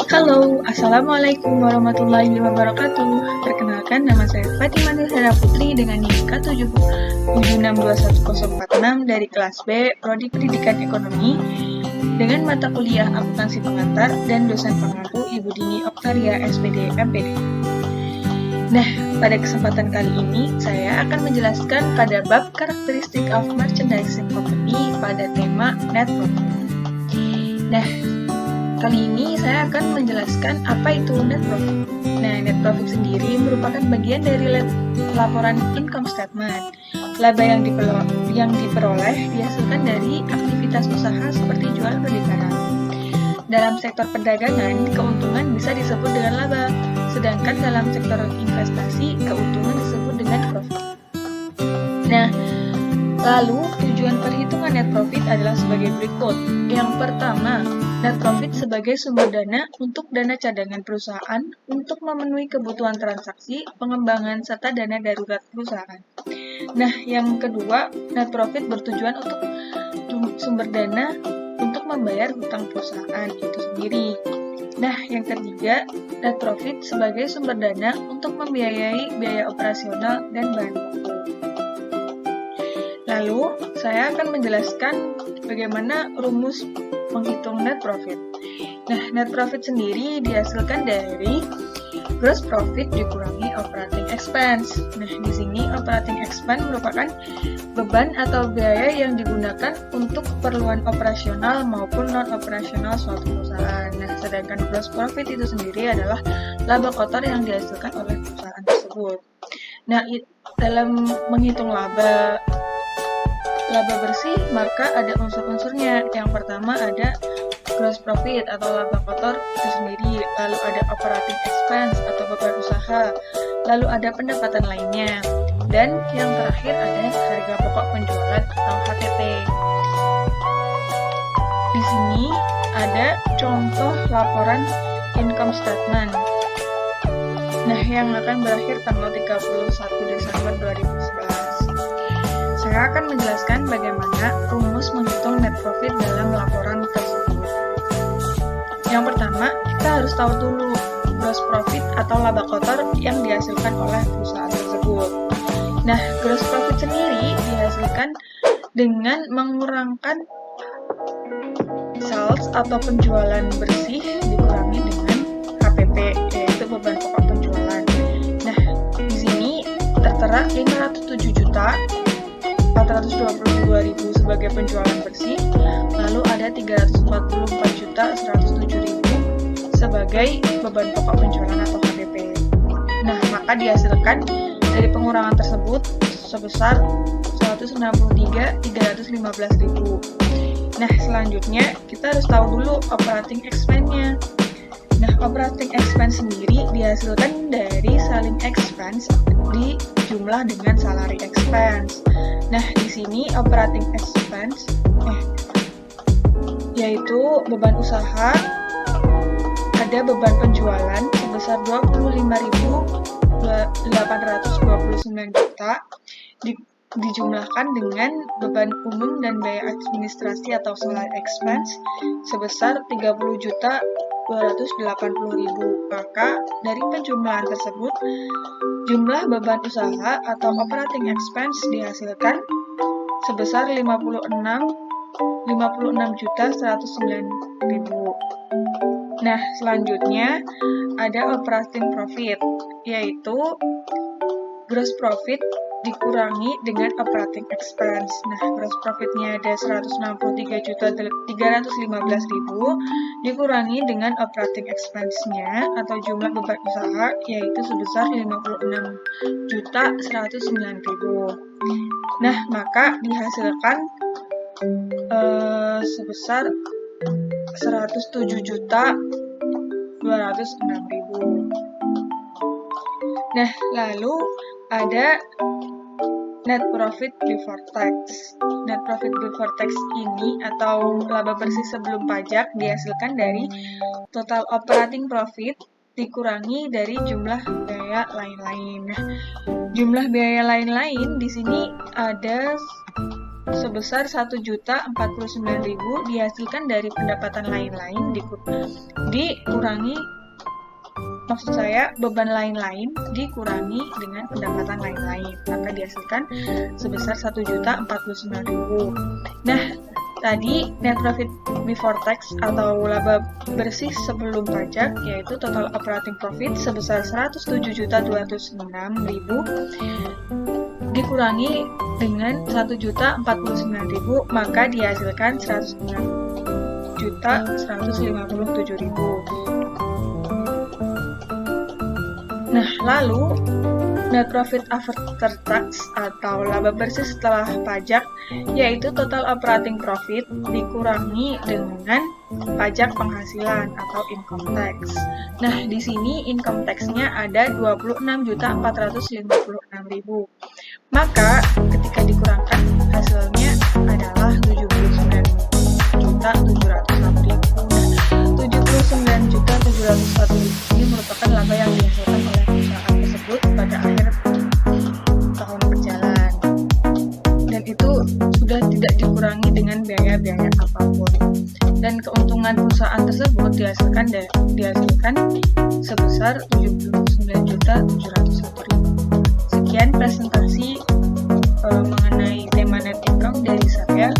Halo, Assalamualaikum warahmatullahi wabarakatuh. Perkenalkan, nama saya Fatimah Nurhera Putri dengan NIM K7762146 dari kelas B, Prodi Pendidikan Ekonomi, dengan mata kuliah akuntansi pengantar dan dosen pengampu Ibu Dini Oktaria, SPD, MPD. Nah, pada kesempatan kali ini, saya akan menjelaskan pada bab karakteristik of merchandising company pada tema net profit. Nah, kali ini saya akan menjelaskan apa itu net profit. Nah, net profit sendiri merupakan bagian dari laporan income statement. Laba yang diperoleh dihasilkan dari aktivitas usaha seperti jual beli barang. Dalam sektor perdagangan, keuntungan bisa disebut dengan laba, sedangkan dalam sektor investasi, keuntungan disebut dengan profit. Nah, lalu tujuan perhitungan net profit adalah sebagai berikut. Yang pertama, net profit sebagai sumber dana untuk dana cadangan perusahaan untuk memenuhi kebutuhan transaksi, pengembangan, serta dana darurat perusahaan. Nah, yang kedua, net profit bertujuan untuk sumber dana untuk membayar hutang perusahaan itu sendiri. Nah, yang ketiga, net profit sebagai sumber dana untuk membiayai biaya operasional dan bahan baku. Lalu, saya akan menjelaskan bagaimana rumus menghitung net profit. Nah, net profit sendiri dihasilkan dari gross profit dikurangi operating expense. Nah, di sini operating expense merupakan beban atau biaya yang digunakan untuk keperluan operasional maupun non-operasional suatu perusahaan. Nah, sedangkan gross profit itu sendiri adalah laba kotor yang dihasilkan oleh perusahaan tersebut. Nah, dalam menghitung laba bersih, maka ada unsur-unsurnya. Yang pertama ada gross profit atau laba kotor itu sendiri, lalu ada operating expense atau beban usaha, lalu ada pendapatan lainnya, dan yang terakhir ada harga pokok penjualan atau HPP. Di sini ada contoh laporan income statement. Nah, yang akan berakhir tanggal 31 Desember 2011. Saya akan menjelaskan bagaimana rumus menghitung net profit dalam laporan tersebut. Yang pertama, kita harus tahu dulu gross profit atau laba kotor yang dihasilkan oleh perusahaan tersebut. Nah, gross profit sendiri dihasilkan dengan mengurangkan sales atau penjualan bersih dikurangi dengan HPP, yaitu beban pokok penjualan. Nah, di sini tertera 507.422.000 sebagai penjualan bersih, lalu ada 344.107.000 sebagai beban pokok penjualan atau HPP. Nah, maka dihasilkan dari pengurangan tersebut sebesar 163.315.000. Nah, selanjutnya kita harus tahu dulu operating expense-nya. Nah, operating expense sendiri dihasilkan dari selling expense dijumlah dengan salary expense. Nah, di sini operating expense yaitu beban usaha, ada beban penjualan sebesar 25.829 juta dijumlahkan dengan beban umum dan biaya administrasi atau salary expense sebesar 30.280.000. Maka dari penjumlahan tersebut, jumlah beban usaha atau operating expense dihasilkan sebesar 56.109.000. Nah, selanjutnya ada operating profit, yaitu gross profit dikurangi dengan operating expense. Nah, gross profitnya ada 163.315.000 dikurangi dengan operating expense-nya atau jumlah beban usaha yaitu sebesar 56.109.000. Nah, maka dihasilkan sebesar 107.206.000. Nah, lalu ada net profit before tax. Net profit before tax ini atau laba bersih sebelum pajak dihasilkan dari total operating profit dikurangi dari jumlah biaya lain-lain. Nah, jumlah biaya lain-lain di sini ada sebesar 1.049.000 dihasilkan dari pendapatan lain-lain dikurangi, maksud saya beban lain-lain dikurangi dengan pendapatan lain-lain, maka dihasilkan sebesar 1.049.000. Nah, tadi net profit before tax atau laba bersih sebelum pajak, yaitu total operating profit sebesar 107.206.000 dikurangi dengan 1.049.000, maka dihasilkan 109.157.000. Nah, lalu net profit after tax atau laba bersih setelah pajak, yaitu total operating profit dikurangi dengan pajak penghasilan atau income tax. Nah, di sini income tax-nya ada 26.456.000. Maka ketika dikurangkan hasilnya adalah 79.701.000. 79.701.000 ini merupakan laba yang dihasilkan oleh perusahaan tersebut pada akhir tahun berjalan, dan itu sudah tidak dikurangi dengan biaya-biaya apapun. Dan keuntungan perusahaan tersebut dihasilkan sebesar 79.701.000. Sekian presentasi mengenai tema net income dari saya.